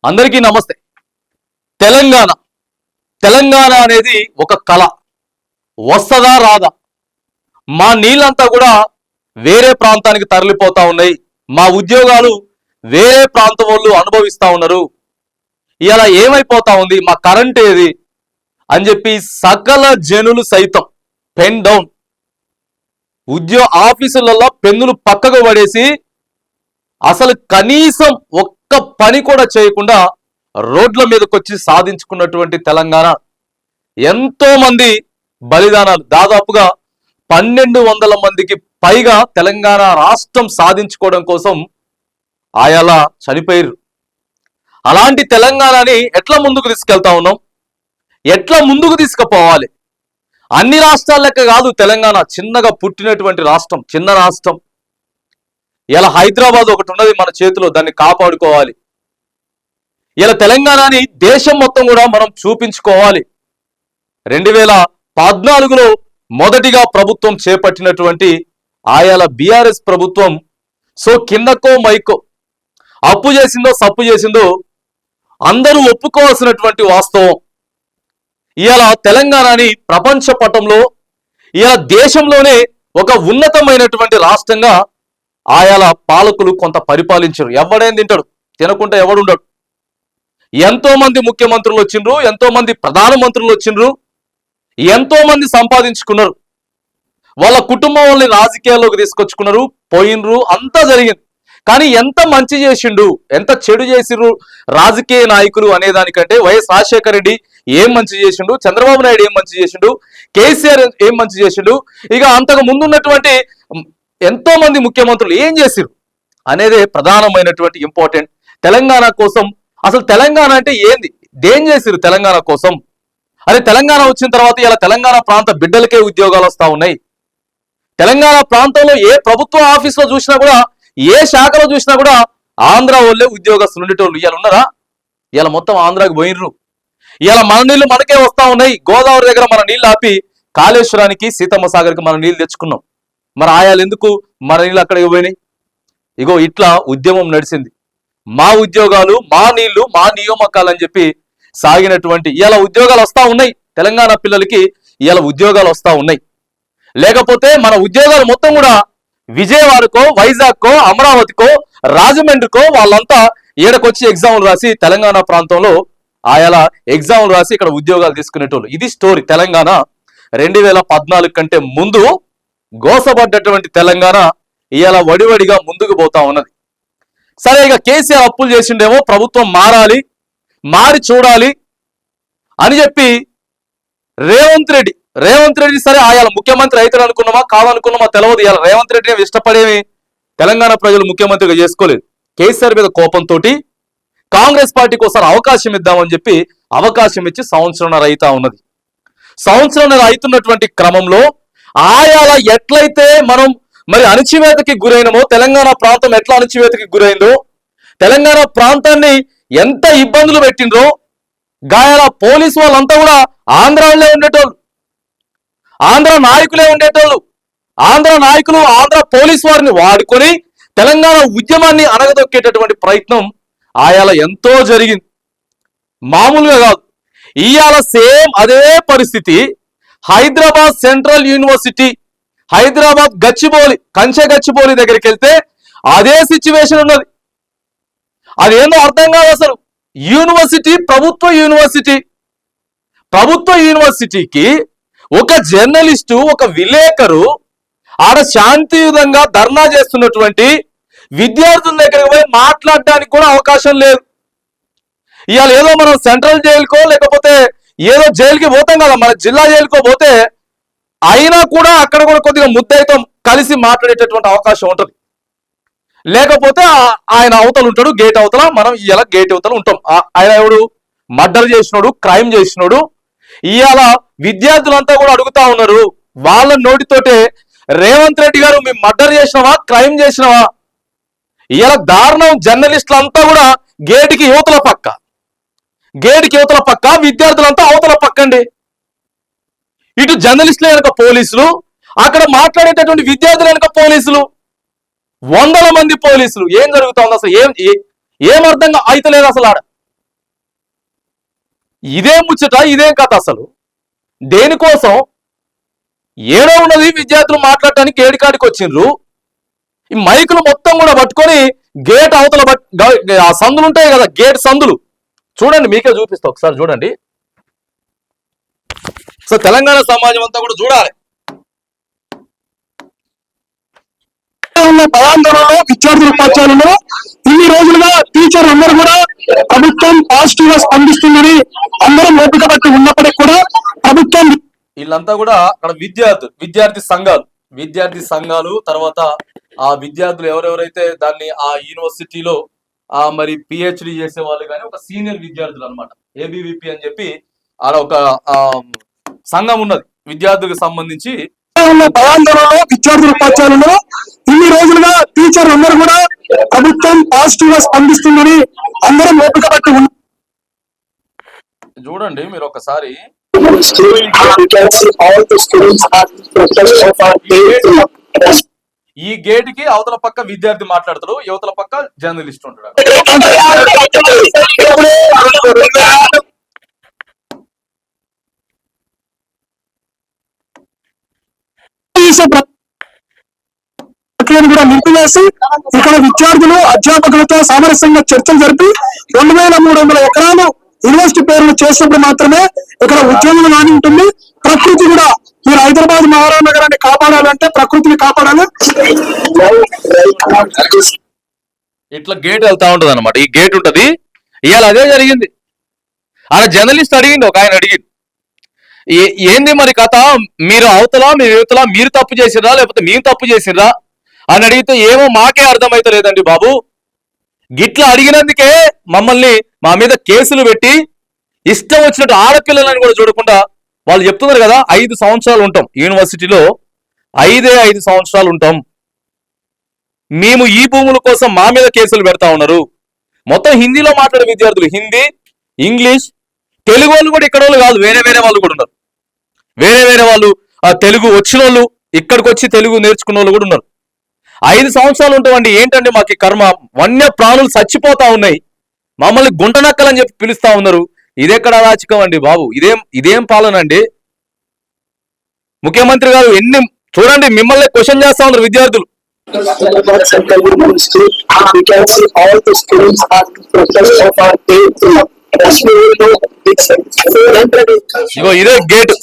అందరికీ నమస్తే. తెలంగాణ తెలంగాణ అనేది ఒక కళ. వస్తదా రాదా? మా నీళ్ళంతా కూడా వేరే ప్రాంతానికి తరలిపోతా ఉన్నాయి. మా ఉద్యోగాలు వేరే ప్రాంతం వాళ్ళు అనుభవిస్తా ఉన్నారు. ఇలా ఏమైపోతా ఉంది? మా కరెంట్ ఏది అని చెప్పి సకల జనులు సైతం పెన్ డౌన్ ఆఫీసులలో పెన్నులు పక్కకు పడేసి అసలు కనీసం ఒక్క పని కూడా చేయకుండా రోడ్ల మీదకి వచ్చి సాధించుకున్నటువంటి తెలంగాణ ఎంతో మంది బలిదానాలు, దాదాపుగా 1200 మందికి పైగా తెలంగాణ రాష్ట్రం సాధించుకోవడం కోసం ఆయలా చనిపోయారు. అలాంటి తెలంగాణని ఎట్లా ముందుకు తీసుకెళ్తా ఉన్నాం? ఎట్లా ముందుకు తీసుకుపోవాలి? అన్ని రాష్ట్రాల లెక్క కాదు తెలంగాణ. చిన్నగా పుట్టినటువంటి రాష్ట్రం, చిన్న రాష్ట్రం. ఇలా హైదరాబాద్ ఒకటి ఉన్నది మన చేతిలో, దాన్ని కాపాడుకోవాలి. ఇలా తెలంగాణని దేశం మొత్తం కూడా మనం చూపించుకోవాలి. 2014లో మొదటిగా ప్రభుత్వం చేపట్టినటువంటి ఆయల బీఆర్ఎస్ ప్రభుత్వం సో కిందకో మైకో అప్పు చేసిందో సప్పు చేసిందో అందరూ ఒప్పుకోవాల్సినటువంటి వాస్తవం. ఇవాళ తెలంగాణని ప్రపంచ పటంలో, ఇవాళ దేశంలోనే ఒక ఉన్నతమైనటువంటి రాష్ట్రంగా ఆయల పాలకులు కొంత పరిపాలించారు. ఎవడేం తింటాడు? తినకుండా ఎవడుండడు. ఎంతో మంది ముఖ్యమంత్రులు వచ్చిండ్రు, ఎంతో మంది ప్రధానమంత్రులు వచ్చిండ్రు, ఎంతో మంది సంపాదించుకున్నారు. వాళ్ళ కుటుంబం వాళ్ళని రాజకీయాల్లోకి తీసుకొచ్చుకున్నారు, పోయినరు, అంతా జరిగింది. కానీ ఎంత మంచి చేసిండు, ఎంత చెడు చేసిండ్రు రాజకీయ నాయకులు అనేదానికంటే వైఎస్ రాజశేఖర రెడ్డి ఏం మంచి చేసిండు, చంద్రబాబు నాయుడు ఏం మంచి చేసిండు, కేసీఆర్ ఏం మంచి చేసిండు, ఇక అంతకు ముందున్నటువంటి ఎంతో మంది ముఖ్యమంత్రులు ఏం చేసిరు అనేదే ప్రధానమైనటువంటి ఇంపార్టెంట్. తెలంగాణ కోసం అసలు తెలంగాణ అంటే ఏంది, దేం చేసిరు తెలంగాణ కోసం? అరే తెలంగాణ వచ్చిన తర్వాత ఇలా తెలంగాణ ప్రాంత బిడ్డలకే ఉద్యోగాలు వస్తా ఉన్నాయి. తెలంగాణ ప్రాంతంలో ఏ ప్రభుత్వ ఆఫీసులో చూసినా కూడా, ఏ శాఖలో చూసినా కూడా ఆంధ్ర వాళ్ళే ఉద్యోగస్తులు ఉండేటోళ్ళు ఇవాళ ఉన్నారా? ఇలా మొత్తం ఆంధ్రాకి పోయినరు. ఇలా మన నీళ్లు మనకే వస్తా ఉన్నాయి. గోదావరి దగ్గర మన నీళ్ళు ఆపి కాళేశ్వరానికి, సీతమ్మ సాగర్కి మన నీళ్ళు తెచ్చుకున్నాం. మరి ఆయాలు ఎందుకు మన నీళ్ళు అక్కడికి పోయినాయి? ఇగో ఇట్లా ఉద్యమం నడిచింది. మా ఉద్యోగాలు, మా నీళ్లు, మా నియామకాలు అని చెప్పి సాగినటువంటి ఇలా ఉద్యోగాలు వస్తా ఉన్నాయి. తెలంగాణ పిల్లలకి ఇలా ఉద్యోగాలు వస్తా ఉన్నాయి. లేకపోతే మన ఉద్యోగాలు మొత్తం కూడా విజయవాడకో, వైజాగ్కో, అమరావతికో, రాజమండ్రికో వాళ్ళంతా ఏడకొచ్చి ఎగ్జామ్లు రాసి తెలంగాణ ప్రాంతంలో ఆయా ఎగ్జామ్లు రాసి ఇక్కడ ఉద్యోగాలు తీసుకునేటోళ్ళు. ఇది స్టోరీ. తెలంగాణ 2014 కంటే ముందు గోసపడ్డటువంటి తెలంగాణ ఇవాళ వడివడిగా ముందుకు పోతా ఉన్నది. సరే, ఇక కేసీఆర్ అప్పులు చేసిండేమో, ప్రభుత్వం మారాలి, మారి చూడాలి అని చెప్పి రేవంత్ రెడ్డి సరే ఆయా ముఖ్యమంత్రి అవుతాడు అనుకున్నామా, కాదనుకున్నామా తెలియదు. ఇలా రేవంత్ రెడ్డిని ఇష్టపడేవి తెలంగాణ ప్రజలు ముఖ్యమంత్రిగా చేసుకోలేదు. కేసీఆర్ మీద కోపంతో కాంగ్రెస్ పార్టీకి ఒకసారి అవకాశం ఇద్దామని చెప్పి అవకాశం ఇచ్చి సంవత్సరంన్నర అవుతా ఉన్నది. సంవత్సరంన్నర అవుతున్నటువంటి క్రమంలో ఆయాల ఎట్లయితే మనం మరి అణచివేతకి గురైనమో, తెలంగాణ ప్రాంతం ఎట్లా అణచివేతకి గురైందో, తెలంగాణ ప్రాంతాన్ని ఎంత ఇబ్బందులు పెట్టిండ్రో, గాయాల పోలీసు వాళ్ళంతా కూడా ఆంధ్రాలో ఉండేటోళ్ళు, ఆంధ్ర నాయకులే ఉండేటోళ్ళు. ఆంధ్ర నాయకులు, ఆంధ్ర పోలీసు వారిని వాడుకొని తెలంగాణ ఉద్యమాన్ని అనగదొక్కేటటువంటి ప్రయత్నం ఆయాల ఎంతో జరిగింది. మామూలుగా కాదు. ఇవాళ సేమ్ అదే పరిస్థితి హైదరాబాద్ సెంట్రల్ యూనివర్సిటీ, హైదరాబాద్ గచ్చిబౌలి, కంచె గచ్చిబౌలి దగ్గరికి వెళ్తే అదే సిచ్యువేషన్ ఉన్నది. అదేందో అర్థం కాదు అసలు. యూనివర్సిటీ, ప్రభుత్వ యూనివర్సిటీకి ఒక జర్నలిస్టు, ఒక విలేకరు ఆడ శాంతియుతంగా ధర్నా చేస్తున్నటువంటి విద్యార్థుల దగ్గరికి పోయి మాట్లాడడానికి కూడా అవకాశం లేదు. ఇవాళ ఏదో మనం సెంట్రల్ జైలుకో లేకపోతే ఏదో జైలుకి పోతాం కదా, మన జిల్లా జైలుకో పోతే అయినా కూడా అక్కడ కూడా కొద్దిగా ముద్దయితో కలిసి మాట్లాడేటటువంటి అవకాశం ఉంటుంది. లేకపోతే ఆయన అవతలు ఉంటాడు, గేట్ అవతల, మనం ఇవాళ గేట్ అవతల ఉంటాం. ఆయన ఎవడు? మర్డర్ చేసినోడు, క్రైమ్ చేసినోడు. ఇవాళ విద్యార్థులంతా కూడా అడుగుతా ఉన్నారు వాళ్ళ నోటితోటే, రేవంత్ రెడ్డి గారు మేము మర్డర్ చేసినావా, క్రైమ్ చేసినావా? ఇవాళ దారుణం. జర్నలిస్టులు అంతా కూడా గేటుకి యువతల పక్క, విద్యార్థులంతా అవతల పక్కండి. ఇటు జర్నలిస్టులు వెనక పోలీసులు, అక్కడ మాట్లాడేటటువంటి విద్యార్థులు వెనక పోలీసులు, 100 మంది పోలీసులు. ఏం జరుగుతుంది అసలు? ఏం అర్థంగా అయితలేదు అసలు. ఆడ ఇదే ముచ్చట, ఇదే కథ. అసలు దేనికోసం ఏడో ఉన్నది విద్యార్థులు మాట్లాడటానికి ఏడికాడికి వచ్చిండ్రు. ఈ మైకులు మొత్తం కూడా పట్టుకొని గేట్ అవతల ఆ సందులు ఉంటాయి కదా, గేట్ సందులు చూడండి, మీకే చూపిస్తా ఒకసారి చూడండి. సో తెలంగాణ సమాజం అంతా కూడా చూడాలి. భయాందోళనలో విద్యార్థుల ఉపాధ్యాయులలో ఇన్ని రోజులుగా టీచర్లు అందరూ కూడా ప్రభుత్వం పాజిటివ్ గా స్పందిస్తుందని అందరం ఓపిక బట్టి ఉన్నప్పటికీ కూడా ప్రభుత్వం వీళ్ళంతా కూడా అక్కడ విద్యార్థి సంఘాలు తర్వాత ఆ విద్యార్థులు ఎవరెవరైతే దాన్ని ఆ యూనివర్సిటీలో మరి పిహెచ్డి చేసే వాళ్ళు కానీ ఒక సీనియర్ విద్యార్థులు అనమాట, ఏబీవీపీ అని చెప్పి ఆడ ఒక సంఘం ఉన్నది విద్యార్థులకు సంబంధించి. భయాందోళనలో విద్యార్థుల ఉపాధ్యాయులలో ఇన్ని రోజులుగా టీచర్లు అందరూ కూడా ప్రభుత్వం పాజిటివ్ గా స్పందిస్తుందని అందరం ఓపిక బట్టి చూడండి మీరు ఒకసారి. ఈ గేట్ కి అవతల పక్క విద్యార్థి మాట్లాడతాడు, యువతల పక్క జర్నలిస్ట్ ఉంటాడు. కూడా నిలిపివేసి ఇక్కడ విద్యార్థులు అధ్యాపకులతో సామరస్యంగా చర్చలు జరిపి 2300 ఎకరాలు యూనివర్సిటీ పేరును చేసినప్పుడు మాత్రమే ఇక్కడ ఉద్యోగం రాని ఉంటుంది. ప్రకృతి కూడా మీరు హైదరాబాద్ మహారాణ నగరాన్ని కాపాడాలంటే ప్రకృతిని కాపాడాలి. ఇట్లా గేట్ వెళ్తా ఉంటది అనమాట. ఈ గేట్ ఉంటది. ఇవాళ అదే జరిగింది. ఆ జర్నలిస్ట్ అడిగింది, ఒక ఆయన అడిగింది, ఏంది మరి కథ, మీరు అవతల మీరు యువతల మీరు తప్పు చేసిర్రా లేకపోతే మేము తప్పు చేసిర్రా అని అడిగితే ఏమో మాకే అర్థమైతే లేదండి బాబు, గిట్లా అడిగినందుకే మమ్మల్ని మా మీద కేసులు పెట్టి ఇష్టం వచ్చినట్టు ఆడపిల్లలని కూడా చూడకుండా వాళ్ళు చెప్తున్నారు కదా 5 సంవత్సరాలు ఉంటాం యూనివర్సిటీలో, 5 సంవత్సరాలు ఉంటాం మేము, ఈ భూముల కోసం మా మీద కేసులు పెడతా ఉన్నారు. మొత్తం హిందీలో మాట్లాడే విద్యార్థులు, హిందీ, ఇంగ్లీష్, తెలుగు వాళ్ళు కూడా ఇక్కడ వాళ్ళు కాదు, వేరే వాళ్ళు కూడా ఉన్నారు. వేరే వాళ్ళు తెలుగు వచ్చిన వాళ్ళు, ఇక్కడికి వచ్చి తెలుగు నేర్చుకున్న వాళ్ళు కూడా ఉన్నారు. 5 సంవత్సరాలు ఉంటామండి. ఏంటంటే మాకు కర్మ, వన్య ప్రాణులు చచ్చిపోతా ఉన్నాయి, మమ్మల్ని గుంటనక్కలని చెప్పి పిలుస్తా ఉన్నారు. ఇదెక్కడ అరాచకం అండి బాబు, ఇదేం పాలన అండి? ముఖ్యమంత్రి గారు ఎన్ని చూడండి, మిమ్మల్ని క్వశ్చన్ చేస్తా ఉన్నారు విద్యార్థులు. ఇగో ఇదే gate.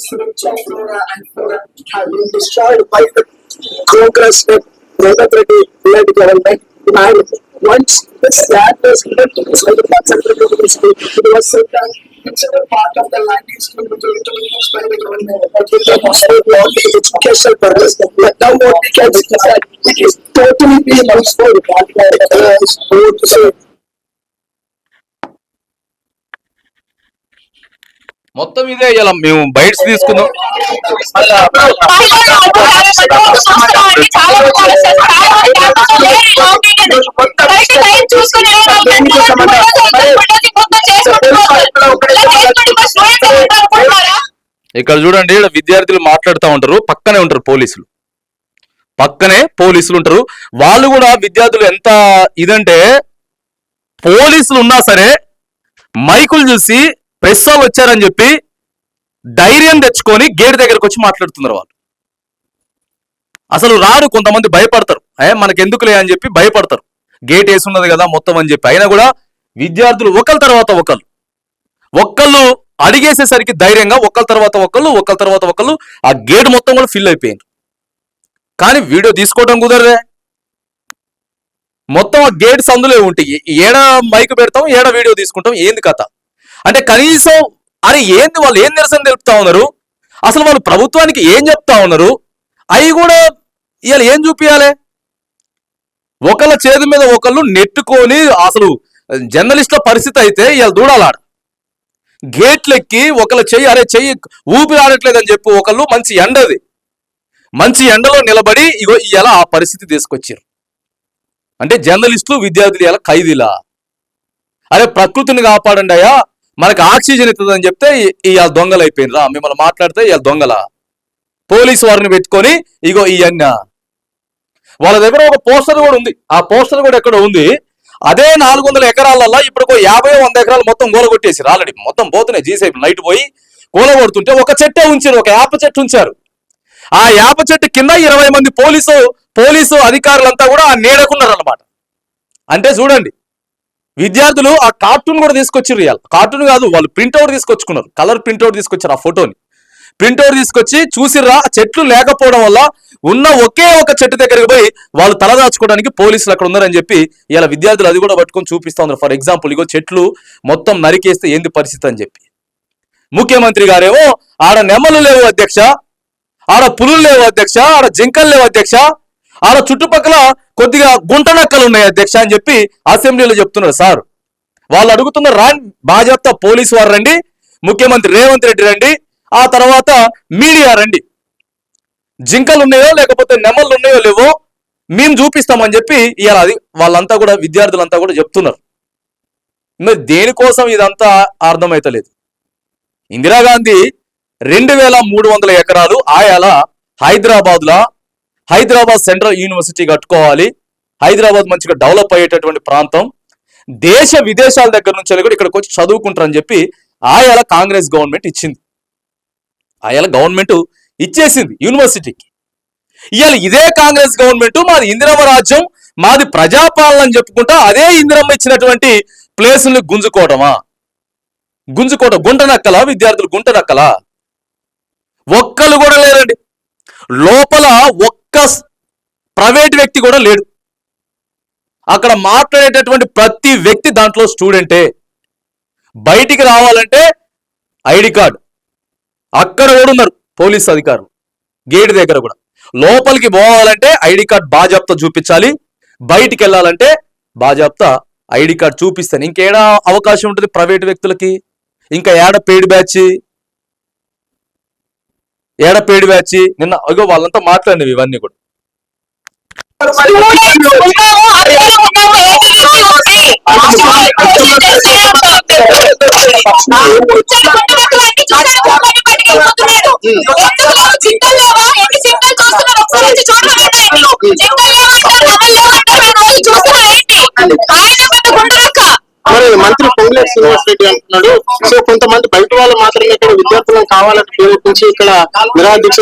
Once the slab was built, it was like a concentrated university. It was so done. It's a part of the land is going to be used by the government. But with the possible law, educational purpose. But now what we can see is that it is totally being used for మొత్తం ఇదే. ఇలా మేము bytes తీసుకుందాం. ఇక్కడ చూడండి, ఇక్కడ విద్యార్థులు మాట్లాడుతూ ఉంటారు, పక్కనే ఉంటారు పోలీసులు ఉంటారు. వాళ్ళు కూడా విద్యార్థులు ఎంత ఇదంటే, పోలీసులు ఉన్నా సరే మైకులు చూసి ప్రెస్ వాళ్ళు వచ్చారని చెప్పి ధైర్యం తెచ్చుకొని గేట్ దగ్గరకు వచ్చి మాట్లాడుతున్నారు. వాళ్ళు అసలు రారు, కొంతమంది భయపడతారు, మనకెందుకులే అని చెప్పి భయపడతారు, గేట్ వేసున్నది కదా మొత్తం అని చెప్పి. అయినా కూడా విద్యార్థులు ఒకళ్ళ తర్వాత ఒకళ్ళు అడిగేసేసరికి ధైర్యంగా ఒకళ్ళ తర్వాత ఒకళ్ళు ఆ గేట్ మొత్తం కూడా ఫిల్ అయిపోయింది. కానీ వీడియో తీసుకోవడం కుదరదే, మొత్తం ఆ గేట్ సందులే ఉంటాయి. ఏడ మైక్ పెడతాం, ఏడ వీడియో తీసుకుంటాం, ఏంది కథ అంటే కనీసం అరే ఏంది వాళ్ళు ఏం నిరసన తెలుపుతా ఉన్నారు, అసలు వాళ్ళు ప్రభుత్వానికి ఏం చెప్తా ఉన్నారు, అవి కూడా ఇవాళ ఏం చూపించాలి? ఒకళ్ళ చేతి మీద ఒకళ్ళు నెట్టుకొని, అసలు జర్నలిస్టుల పరిస్థితి అయితే ఇవాళ దూడాలాడ గేట్లెక్కి ఒకళ్ళ చెయ్యి ఊపిరి ఆడట్లేదని చెప్పి ఒకళ్ళు మంచి ఎండలో నిలబడి ఇగో ఇలా ఆ పరిస్థితి తీసుకొచ్చారు. అంటే జర్నలిస్టులు విద్యార్థులు ఇలా ఖైదీలా? అరే ప్రకృతిని కాపాడండి అయ్యా, మనకు ఆక్సిజన్ ఇస్తుందని చెప్తే ఇవాళ దొంగలు అయిపోయినరా, మిమ్మల్ని మాట్లాడితే ఇవాళ దొంగల. పోలీసు వారిని పెట్టుకొని ఇగో ఇవన్న వాళ్ళ దగ్గర ఒక పోస్టర్ కూడా ఉంది. ఆ పోస్టర్ కూడా ఎక్కడ ఉంది, అదే 400 ఎకరాలలో ఇప్పుడు 50-100 ఎకరాలు మొత్తం గోలగొట్టేసి ఆల్రెడీ మొత్తం పోతున్నాయి. జీసేపు నైట్ పోయి గోలగొడుతుంటే ఒక చెట్టే ఉంచారు, ఒక యాప చెట్టు ఉంచారు. ఆ యాప చెట్టు కింద 20 మంది పోలీసు అధికారులంతా కూడా ఆ నీడకున్నారు అన్నమాట. అంటే చూడండి, విద్యార్థులు ఆ కార్టూన్ కూడా తీసుకొచ్చారు. ఇవాళ కార్టూన్ కాదు, వాళ్ళు ప్రింట్అవుట్ తీసుకొచ్చుకున్నారు, కలర్ ప్రింట్అవుట్ తీసుకొచ్చారు. ఆ ఫోటోని ప్రింట్అవుట్ తీసుకొచ్చి చూసిర్రా, చెట్లు లేకపోవడం వల్ల ఉన్న ఒకే ఒక చెట్టు దగ్గరికి పోయి వాళ్ళు తలదాచుకోవడానికి పోలీసులు అక్కడ ఉన్నారని చెప్పి ఇలా విద్యార్థులు అది కూడా పట్టుకొని చూపిస్తా ఉన్నారు. ఫర్ ఎగ్జాంపుల్, ఇగో చెట్లు మొత్తం నరికేస్తే ఏంది పరిస్థితి అని చెప్పి. ముఖ్యమంత్రి గారేమో ఆడ నెమ్మలు లేవు అధ్యక్ష, ఆడ పులులు లేవు అధ్యక్ష, ఆడ జింకలు లేవు అధ్యక్ష, ఆడ చుట్టుపక్కల కొద్దిగా గుంట నక్కలు ఉన్నాయి అధ్యక్ష అని చెప్పి అసెంబ్లీలో చెప్తున్నారు. సార్ వాళ్ళు అడుగుతున్నారు, రాండి బాధ్యత పోలీసు వారు రండి, ముఖ్యమంత్రి రేవంత్ రెడ్డి రండి, ఆ తర్వాత మీడియా రండి, జింకలు ఉన్నాయో లేకపోతే నెమ్మలు ఉన్నాయో లేవో మేము చూపిస్తామని చెప్పి ఇవాళ అది వాళ్ళంతా కూడా విద్యార్థులంతా కూడా చెప్తున్నారు. మరి దేనికోసం ఇదంతా అర్థమైతలేదు. ఇందిరాగాంధీ 2300 ఎకరాలు ఆయాల హైదరాబాద్ సెంట్రల్ యూనివర్సిటీ కట్టుకోవాలి, హైదరాబాద్ మంచిగా డెవలప్ అయ్యేటటువంటి ప్రాంతం, దేశ విదేశాల దగ్గర నుంచి కూడా ఇక్కడికి వచ్చి చదువుకుంటారని చెప్పి ఆయాల కాంగ్రెస్ గవర్నమెంట్ ఇచ్చింది. ఆయాల గవర్నమెంట్ ఇచ్చేసింది యూనివర్సిటీకి. ఇవాళ ఇదే కాంగ్రెస్ గవర్నమెంట్ మాది ఇందిరమ్మ రాజ్యం, మాది ప్రజాపాలన అని చెప్పుకుంటా అదే ఇందిరమ్మ ఇచ్చినటువంటి ప్లేసుల్ని గుంజుకోవడం గుంట నక్కలా విద్యార్థులు, గుంట నక్కలా? ఒక్కరు కూడా లేరండి లోపల, ఒక్క ప్రైవేట్ వ్యక్తి కూడా లేడు. అక్కడ మాట్లాడేటటువంటి ప్రతి వ్యక్తి దాంట్లో స్టూడెంటే. బయటికి రావాలంటే ఐడి కార్డు, అక్కడ కూడా ఉన్నారు పోలీస్ అధికారులు గేట్ దగ్గర కూడా. లోపలికి పోవాలంటే ఐడి కార్డ్ బాజాప్తా చూపించాలి, బయటికి వెళ్ళాలంటే బాజాప్తా ఐడి కార్డ్ చూపిస్తాను. ఇంకేడా అవకాశం ఉంటుంది ప్రైవేట్ వ్యక్తులకి? ఇంకా ఏడ పెయిడ్ బ్యాచ్ నిన్న అగో వాళ్ళంతా మాట్లాడినవి ఇవన్నీ కూడా. మరి మంత్రి పొంగులేటి శ్రీనివాస్ రెడ్డి అంటున్నాడు, సో కొంతమంది బయట వాళ్ళు మాత్రమే ఇక్కడ విద్యార్థులను కావాలని ప్రేరేపించి ఇక్కడ నిరాదీక్ష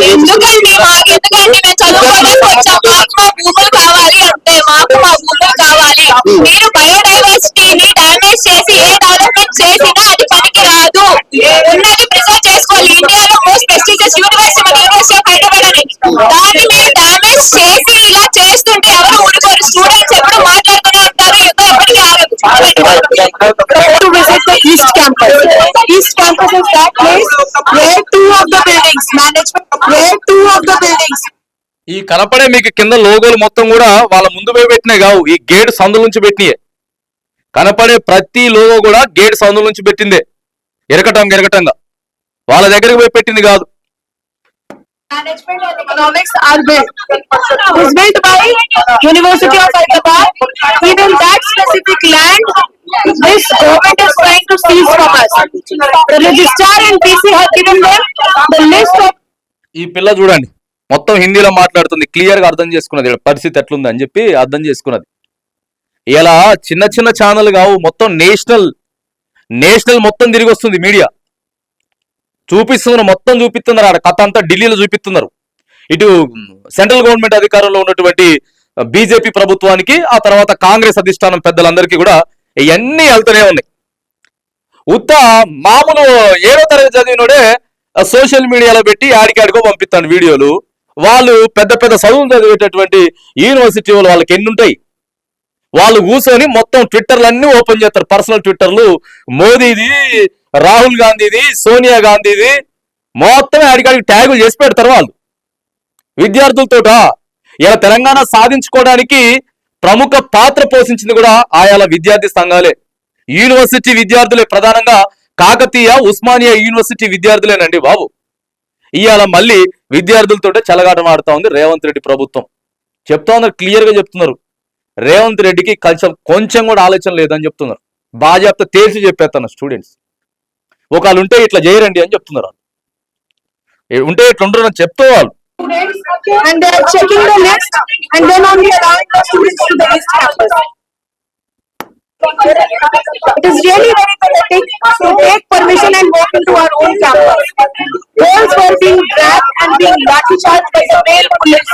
మీరు బయోడైవర్సిటీని డామేజ్ చేసి ఏ డెవలప్మెంట్ చేసినా అది పనికి రాదు. ఉన్నది ప్రిజర్వ్ చేసుకోవాలి. ఇండియాలో మోస్ట్ ప్రెస్టీజియస్ యూనివర్సిటీ మన యూనివర్సిటీ ఆఫ్ హైదరాబాద్ అని, దాన్ని మీరు డామేజ్ చేసి ఇలా చేస్తుంటే ఎవరు ఊరుకోరు. స్టూడెంట్స్ ఎప్పుడు మాట్లాడుతూనే ఉంటారు, యుద్ధం ఎప్పటికీ ఆగదు. To visit the East Campus. East Campus is that place where two of the buildings. ఈ కనపడే మీకు కింద లోగోలు మొత్తం కూడా వాళ్ళ ముందు పోయి పెట్టినాయి కావు, ఈ గేట్ సందుల నుంచి పెట్టినాయే. కనపడే ప్రతి లోగో కూడా గేట్ సందుల నుంచి పెట్టిందే, ఎరకటంగా వాళ్ళ దగ్గరికి పోయి పెట్టింది కాదు. Management and economics are built. Is built by University of Hyderabad. Even that specific land, this government is trying to seize from us. The registrar and PC have given them the list of. ఈ పిల్ల చూడండి మొత్తం హిందీలో మాట్లాడుతుంది, clear గా అర్థం చేసుకున్నది పరిస్థితి ఎట్లుంది అని చెప్పి అర్థం చేసుకున్నది. ఇలా చిన్న ఛానల్ కావు, మొత్తం నేషనల్ మొత్తం తిరిగి వస్తుంది మీడియా. మొత్తం చూపిస్తున్నారు, ఆడ కథ అంతా ఢిల్లీలో చూపిస్తున్నారు. ఇటు సెంట్రల్ గవర్నమెంట్ అధికారంలో ఉన్నటువంటి బీజేపీ ప్రభుత్వానికి, ఆ తర్వాత కాంగ్రెస్ అధిష్టానం పెద్దలందరికీ కూడా ఇవన్నీ వెళ్తూనే ఉన్నాయి. మామూలు 7వ తరగతి చదివినోడే సోషల్ మీడియాలో పెట్టి ఆడికాడికో పంపిస్తాను వీడియోలు. వాళ్ళు పెద్ద చదువులు చదివేటటువంటి యూనివర్సిటీ వాళ్ళకి ఎన్ని ఉంటాయి, వాళ్ళు కూర్చొని మొత్తం ట్విట్టర్లు అన్ని ఓపెన్ చేస్తారు, పర్సనల్ ట్విట్టర్లు. మోదీది, రాహుల్ గాంధీది, సోనియా గాంధీది మొత్తం ఆడికాడికి ట్యాగులు చేసి పెడతారు వాళ్ళు విద్యార్థులతోట. ఇలా తెలంగాణ సాధించుకోవడానికి ప్రముఖ పాత్ర పోషించింది కూడా ఆయాల విద్యార్థి సంఘాలే, యూనివర్సిటీ విద్యార్థులే. ప్రధానంగా కాకతీయ, ఉస్మానియా యూనివర్సిటీ విద్యార్థులేనండి బాబు. ఇవాళ మళ్ళీ విద్యార్థులతో చెలగాటం ఆడుతా ఉంది రేవంత్ రెడ్డి ప్రభుత్వం. చెప్తా ఉన్నారు, క్లియర్ గా చెప్తున్నారు, రేవంత్ రెడ్డికి కొంచెం కూడా ఆలోచన లేదని చెప్తున్నారు. బాజాప్తా తేల్చి చెప్పేస్తున్నారు స్టూడెంట్స్. ఒకళ్ళు ఉంటే ఇట్లా చేయరండి అని చెప్తున్నారు, ఉంటే ఇట్లా ఉండరు అని చెప్తూ వాళ్ళు. And they are checking the list and then only allowing the students to the East Campus. It is really very pathetic to take permission and walk into our own campus. Girls were being dragged and being lathi charged by the male police.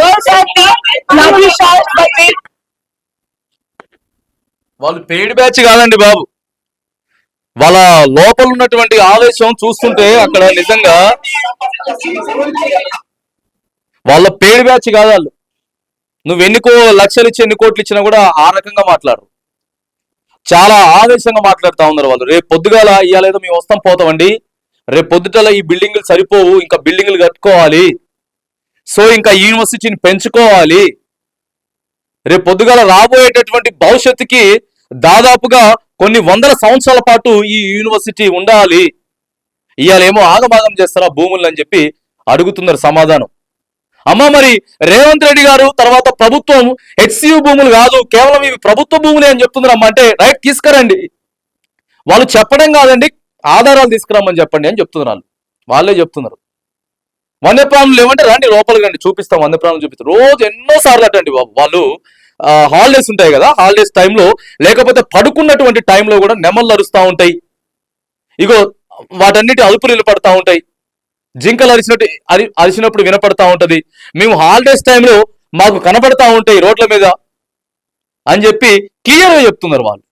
Girls have been lathi charged by male. వాళ్ళు paid batch కాదండి బాబు. వాళ్ళ లోపల ఉన్నటువంటి ఆవేశం చూస్తుంటే అక్కడ నిజంగా వాళ్ళ పెయిడ్ బ్యాచ్ కాదు వాళ్ళు. నువ్వు లక్షలు ఇచ్చి ఎన్ని కోట్లు ఇచ్చినా కూడా ఆ రకంగా మాట్లాడరు. చాలా ఆవేశంగా మాట్లాడుతూ ఉన్నారు వాళ్ళు. రేపు పొద్దుగాల ఇయ్యాలేదో మేము వస్తాం పోతామండి, రేపు పొద్దుటల ఈ బిల్డింగ్లు సరిపోవు, ఇంకా బిల్డింగ్లు కట్టుకోవాలి, సో ఇంకా యూనివర్సిటీని పెంచుకోవాలి, రేపు పొద్దుగాల రాబోయేటటువంటి భవిష్యత్తుకి దాదాపుగా కొన్ని వందల సంవత్సరాల పాటు ఈ యూనివర్సిటీ ఉండాలి, ఇవాళేమో ఆగమాగం చేస్తారా భూములు అని చెప్పి అడుగుతున్నారు సమాధానం. అమ్మ మరి రేవంత్ రెడ్డి గారు తర్వాత ప్రభుత్వం హెచ్సియు భూములు కాదు కేవలం ఇవి ప్రభుత్వ భూములే అని చెప్తున్నారు అమ్మ అంటే రైట్ తీసుకురండి. వాళ్ళు చెప్పడం కాదండి, ఆధారాలు తీసుకురమ్మని చెప్పండి అని చెప్తున్నారు. వాళ్ళే చెప్తున్నారు. వన్యప్రాణులు లేవంటే రండి లోపలికి రండి చూపిస్తాం, వన్యప్రాణులు చూపిస్తారు. రోజు ఎన్నోసార్లు అటండి బాబు. వాళ్ళు హాలిడేస్ ఉంటాయి కదా, హాలిడేస్ టైంలో లేకపోతే పడుకున్నటువంటి టైంలో కూడా నెమళ్ళు అరుస్తూ ఉంటాయి. ఇగో వాటన్నిటి అదుపులు పడతా ఉంటాయి. జింకలు అరిచినప్పుడు వినపడతా ఉంటది. మేము హాలిడేస్ టైంలో మాకు కనపడతా ఉంటాయి రోడ్ల మీద అని చెప్పి క్లియర్గా చెప్తున్నారు వాళ్ళు.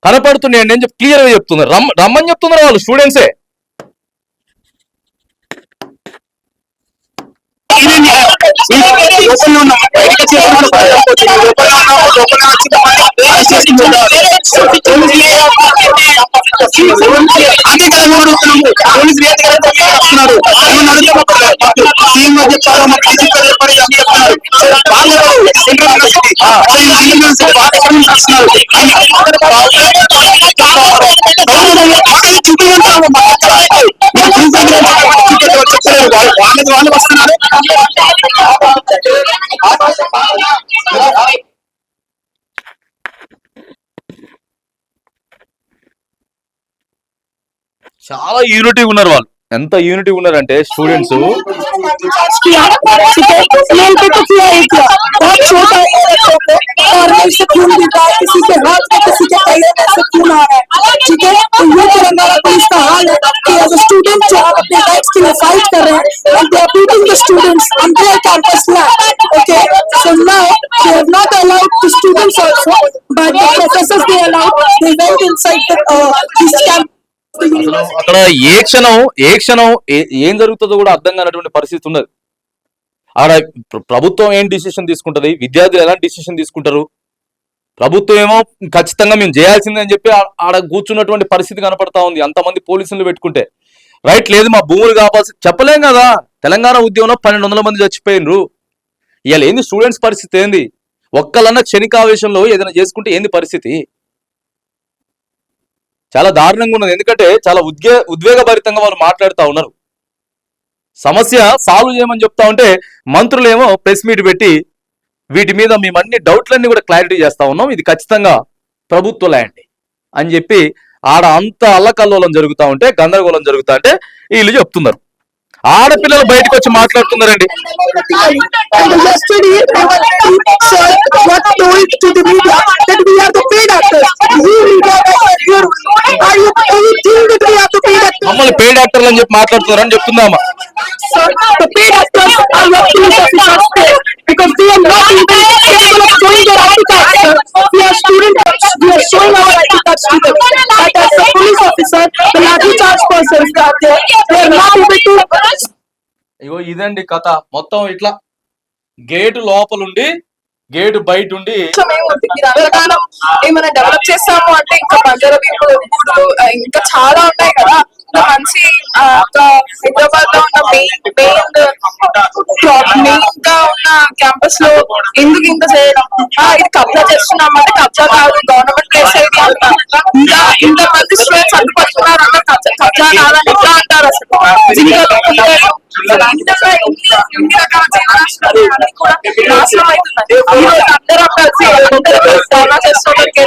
కనపడుతున్నాయండి అని చెప్పి క్లియర్గా చెప్తున్నారు. రమ్మని చెప్తున్నారు వాళ్ళు స్టూడెంట్సే. వాళ్ళు వస్తున్నారు. చాలా యూనిటీ ఉన్నారు వాళ్ళు. ఎంత యూనిటీ ఉన్నారంటే స్టూడెంట్స్ అక్కడ ఏ క్షణం ఏం జరుగుతుందో కూడా అర్థం కానటువంటి పరిస్థితి ఉన్నది. ఆడ ప్రభుత్వం ఏం డిసిషన్ తీసుకుంటది, విద్యార్థులు ఎలాంటి డిసిషన్ తీసుకుంటారు, ప్రభుత్వం ఏమో ఖచ్చితంగా మేము చేయాల్సిందే అని చెప్పి ఆడ కూర్చున్నటువంటి పరిస్థితి కనపడతా ఉంది. అంతమంది పోలీసులు పెట్టుకుంటే రైట్ లేదు మా భూములు కావాల్సి చెప్పలేం కదా. తెలంగాణ ఉద్యమంలో 1200 మంది చచ్చిపోయినరు. ఇవాళ ఏంది స్టూడెంట్స్ పరిస్థితి ఏంది? ఒక్కలన్నా క్షణికావేశంలో ఏదైనా చేసుకుంటే ఏంది పరిస్థితి? చాలా దారుణంగా ఉన్నది. ఎందుకంటే చాలా ఉద్వేగభరితంగా వాళ్ళు మాట్లాడుతూ ఉన్నారు. సమస్య సాల్వ్ చేయమని చెప్తా ఉంటే మంత్రులేమో ప్రెస్ మీట్ పెట్టి వీటి మీద మేమన్ని డౌట్లన్నీ కూడా క్లారిటీ చేస్తా ఉన్నాం, ఇది ఖచ్చితంగా ప్రభుత్వ ల్యాండ్ అని చెప్పి ఆడ అంత అల్లకల్లోలం జరుగుతూ ఉంటే, గందరగోళం జరుగుతా ఉంటే వీళ్ళు చెప్తున్నారు. ఆడపిల్లలు బయటకు వచ్చి మాట్లాడుతున్నారండి. మమ్మల్ని పెయిడ్ యాక్టర్లు అని చెప్పి మాట్లాడుతున్నారని చెప్తుందామా. ఇగో ఇదండి కథ మొత్తం. ఇట్లా గేటు లోపలుండి గేటు బయట ఉండి ఏమైనా డెవలప్ చేస్తాము అంటే ఇంకా బంజారాలు ఇంకా చాలా ఉన్నాయి కదా. మంచి హైదరాబాద్ లో ఉన్న మెయిన్ గా ఉన్న క్యాంపస్ లో ఎందుకు ఇంత చేయడం? ఇది కబ్జా చేస్తున్నాం అంటే కబ్జా కాదు, గవర్నమెంట్ ప్లేస్ అయితే ఇంకా ఇంతమంది స్టూడెంట్స్ అడ్డుపడుతున్నారు అంటే కబ్జా కాదని ఎట్లా అంటారు? అసలు ఇన్ని రకాల జీవనాశనాలు కూడా నాశనం అవుతున్నాయి. ఈ రోజు అందరం కలిసి ధర్నా చేసుకోవడానికి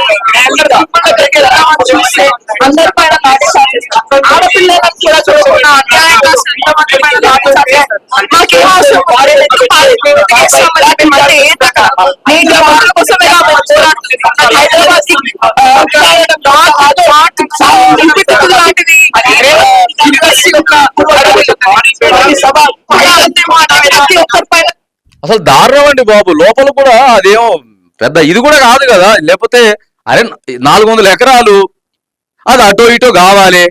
చూస్తే అందరి పైన ఆడపిల్లలకు కూడా చూసుకున్న అన్యాయంగా ఎంతమంది పైన మాకేం అవసరం? ఏంటంటే నీటి వాటర్ కోసమే మేము పోరాడుతున్నాం. హైదరాబాద్ లాంటిది యూనివర్సిటీ యొక్క సభ ప్రతి ఒక్కరిపైన అసలు దారుణం అండి బాబు. లోపల కూడా అదేమో పెద్ద ఇది కూడా కాదు కదా. లేకపోతే అరే 400 ఎకరాలు అది అటో ఇటో కావాలి.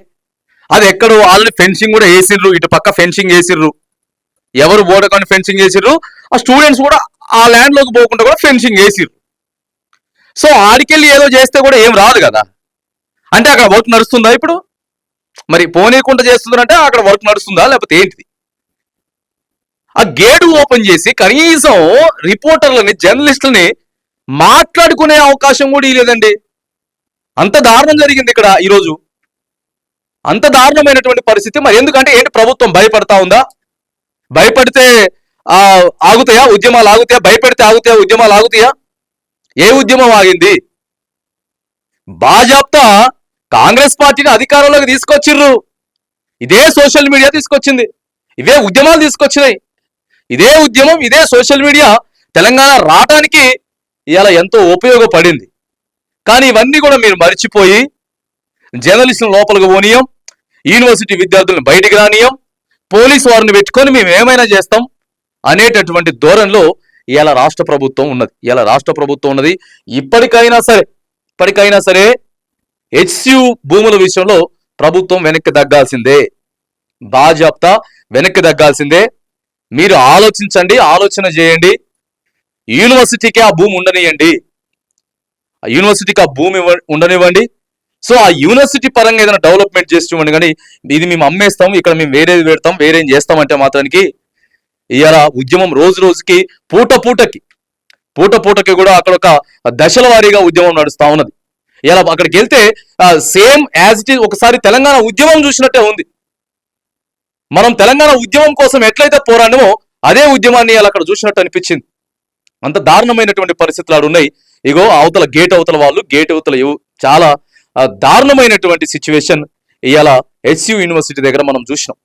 అది ఎక్కడో ఆల్రెడీ ఫెన్సింగ్ కూడా వేసిర్రు, ఇటు పక్క ఫెన్సింగ్ వేసిర్రు, ఎవరు బోడకొని ఫెన్సింగ్ వేసిర్రు. ఆ స్టూడెంట్స్ కూడా ఆ ల్యాండ్ లోకి పోకుండా కూడా ఫెన్సింగ్ వేసిర్రు. సో ఆడికెళ్ళి ఏదో చేస్తే కూడా ఏం రాదు కదా. అంటే అక్కడ వర్క్ నడుస్తుందా ఇప్పుడు? మరి పోనీయకుండా చేస్తుందంటే అక్కడ వర్క్ నడుస్తుందా లేకపోతే ఏంటిది? ఆ గేటు ఓపెన్ చేసి కనీసం రిపోర్టర్లని, జర్నలిస్టులని మాట్లాడుకునే అవకాశం కూడా ఇవ్వలేదండి. అంత దారుణం జరిగింది ఇక్కడ ఈరోజు. అంత దారుణమైనటువంటి పరిస్థితి. మరి ఎందుకంటే ఏంటి, ప్రభుత్వం భయపడతా ఉందా? భయపడితే ఆగుతాయా ఉద్యమాలు? ఆగుతాయా? భయపెడితే ఆగుతాయా ఉద్యమాలు? ఆగుతాయా? ఏ ఉద్యమం ఆగింది? బాజాప్తా కాంగ్రెస్ పార్టీని అధికారంలోకి తీసుకొచ్చిర్రు. ఇదే సోషల్ మీడియా తీసుకొచ్చింది, ఇవే ఉద్యమాలు తీసుకొచ్చినాయి. ఇదే ఉద్యమం, ఇదే సోషల్ మీడియా తెలంగాణ రావడానికి ఇవాళ ఎంతో ఉపయోగపడింది. కానీ ఇవన్నీ కూడా మీరు మర్చిపోయి జర్నలిస్టులను లోపలికి పోనీయం, యూనివర్సిటీ విద్యార్థులను బయటికి రానియం, పోలీసు వారిని పెట్టుకొని మేము ఏమైనా చేస్తాం అనేటటువంటి ధోరణిలో ఇవాళ రాష్ట్ర ప్రభుత్వం ఉన్నది. ఇప్పటికైనా సరే హెచ్సియు భూముల విషయంలో ప్రభుత్వం వెనక్కి తగ్గాల్సిందే, బాజాప్తా వెనక్కి తగ్గాల్సిందే. మీరు ఆలోచించండి, ఆలోచన చేయండి. యూనివర్సిటీకి ఆ భూమి ఉండనివ్వండి, ఆ యూనివర్సిటీకి ఆ భూమి ఉండనివ్వండి. సో ఆ యూనివర్సిటీ పరంగా ఏదైనా డెవలప్మెంట్ చేసి ఇవ్వండి. కానీ ఇది మేము అమ్మేస్తాం, ఇక్కడ మేము వేరేది పెడతాం, వేరేం చేస్తామంటే మాత్రానికి ఇవాళ ఉద్యమం రోజు రోజుకి పూట పూటకి కూడా అక్కడ ఒక దశల వారీగా ఉద్యమం నడుస్తా ఉన్నది. ఇలా అక్కడికి వెళ్తే సేమ్ యాజ్ ఇట్ ఈజ్ ఒకసారి తెలంగాణ ఉద్యమం చూసినట్టే ఉంది. మనం తెలంగాణ ఉద్యమం కోసం ఎట్లయితే పోరాడమో అదే ఉద్యమాన్ని అలా అక్కడ చూసినట్టు అనిపించింది. అంత దారుణమైనటువంటి పరిస్థితులు ఆడు ఉన్నాయి. ఇగో అవతల గేట్ అవతల చాలా దారుణమైనటువంటి సిచ్యువేషన్ ఇవాళ హెచ్సియు యూనివర్సిటీ దగ్గర మనం చూసినాం.